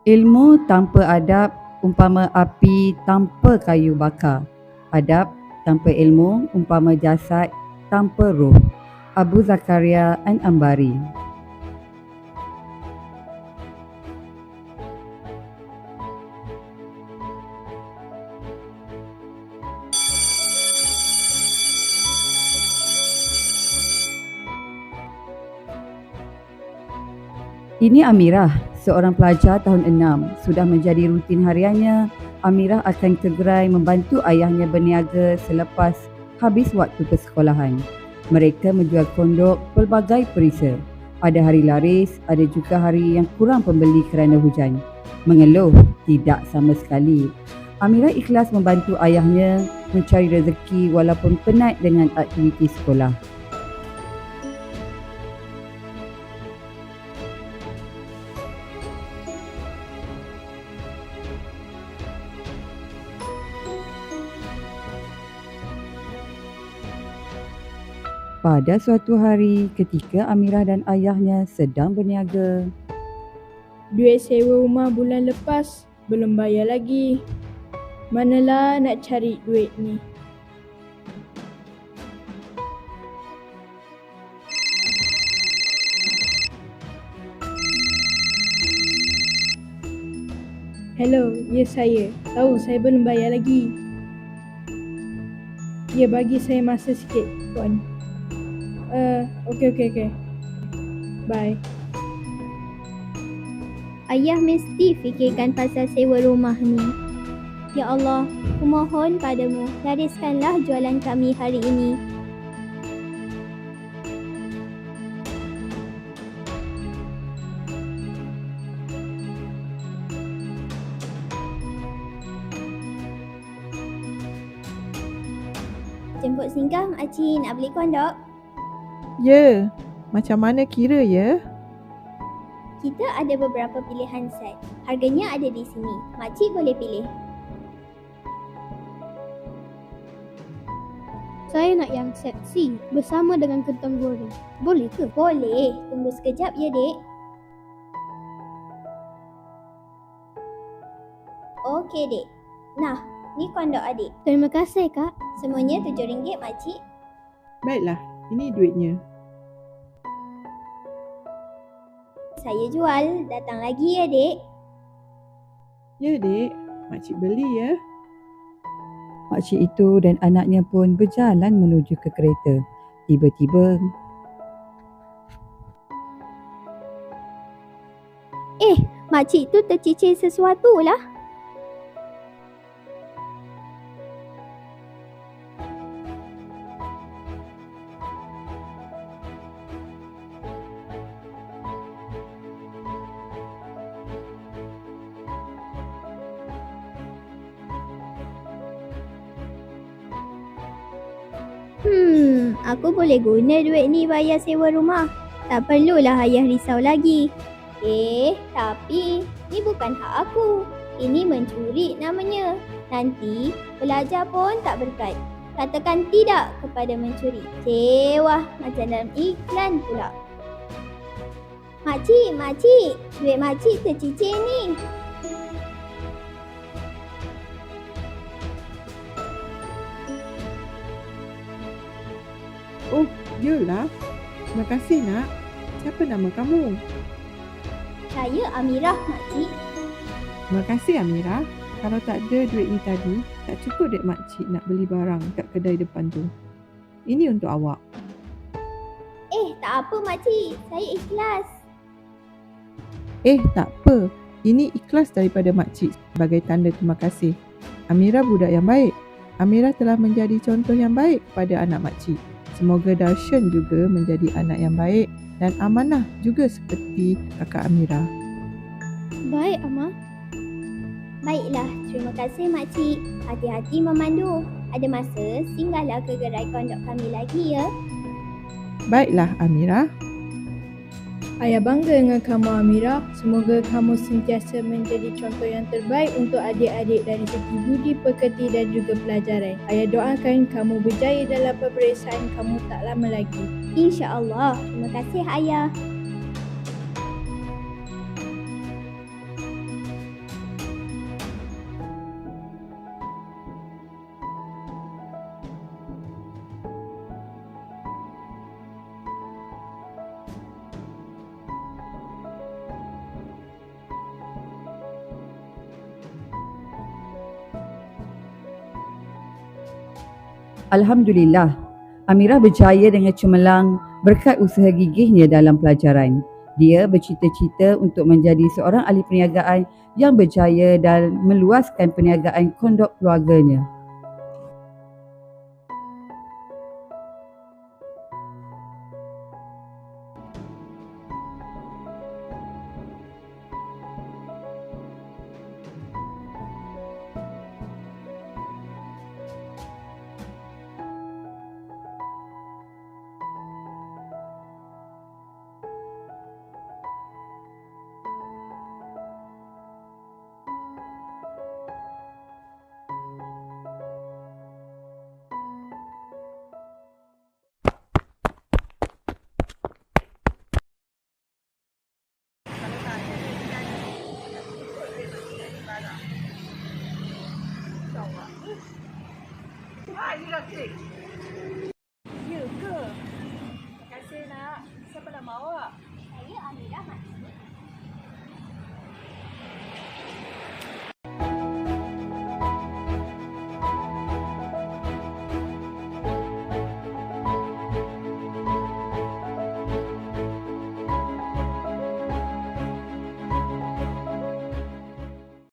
Ilmu tanpa adab umpama api tanpa kayu bakar. Adab tanpa ilmu umpama jasad tanpa ruh. Abu Zakaria An-Ambari. Ini Amirah, seorang pelajar tahun 6. Sudah menjadi rutin hariannya, Amirah akan tergerai membantu ayahnya berniaga selepas habis waktu persekolahan. Mereka menjual kondok pelbagai perisa. Ada hari laris, ada juga hari yang kurang pembeli kerana hujan. Mengeluh? Tidak sama sekali. Amirah ikhlas membantu ayahnya mencari rezeki walaupun penat dengan aktiviti sekolah. Pada suatu hari ketika Amirah dan ayahnya sedang berniaga. Duit sewa rumah bulan lepas belum bayar lagi. Manalah nak cari duit ni? Hello, ya saya. Tahu saya belum bayar lagi. Ya, bagi saya masa sikit, tuan. Okey. Bye. Ayah mesti fikirkan pasal sewa rumah ni. Ya Allah, kumohon padamu, lariskanlah jualan kami hari ini. Jemput singgah makcik nak beli kondok? Ya, macam mana kira ya? Kita ada beberapa pilihan set. Harganya ada di sini. Makcik boleh pilih. Saya nak yang set C bersama dengan kentang goreng. Boleh ke? Boleh. Tunggu sekejap ya, dek. Okey, dek. Nah, ni kondok adik. Terima kasih, Kak. Semuanya RM7, makcik. Baiklah, ini duitnya. Saya jual. Datang lagi ya, dek. Ya dek, makcik beli ya. Makcik itu dan anaknya pun berjalan menuju ke kereta. Tiba-tiba, Makcik tu tercicir sesuatu lah. Aku boleh guna duit ni bayar sewa rumah. Tak perlulah ayah risau lagi. Tapi ni bukan hak aku. Ini mencuri namanya. Nanti pelajar pun tak berkat. Katakan tidak kepada mencuri. Cewah, macam dalam iklan pula. Makcik, duit makcik tercicir ni. Oh, yalah. Terima kasih nak. Siapa nama kamu? Saya Amirah, makcik. Terima kasih Amirah. Kalau tak ada duit ni tadi, tak cukup dek makcik nak beli barang kat kedai depan tu. Ini untuk awak. Tak apa makcik. Saya ikhlas. Tak apa. Ini ikhlas daripada makcik sebagai tanda terima kasih. Amirah budak yang baik. Amirah telah menjadi contoh yang baik kepada anak makcik. Semoga Darshan juga menjadi anak yang baik dan amanah juga seperti kakak Amirah. Baik, Amah. Baiklah, terima kasih makcik. Hati-hati memandu. Ada masa, singgahlah ke gerai kondok kami lagi ya. Baiklah Amirah. Ayah bangga dengan kamu, Amirah. Semoga kamu sentiasa menjadi contoh yang terbaik untuk adik-adik dari segi budi pekerti dan juga pelajaran. Ayah doakan kamu berjaya dalam peperiksaan kamu tak lama lagi. InsyaAllah. Terima kasih ayah. Alhamdulillah, Amirah berjaya dengan cemerlang berkat usaha gigihnya dalam pelajaran. Dia bercita-cita untuk menjadi seorang ahli perniagaan yang berjaya dan meluaskan perniagaan kondok keluarganya.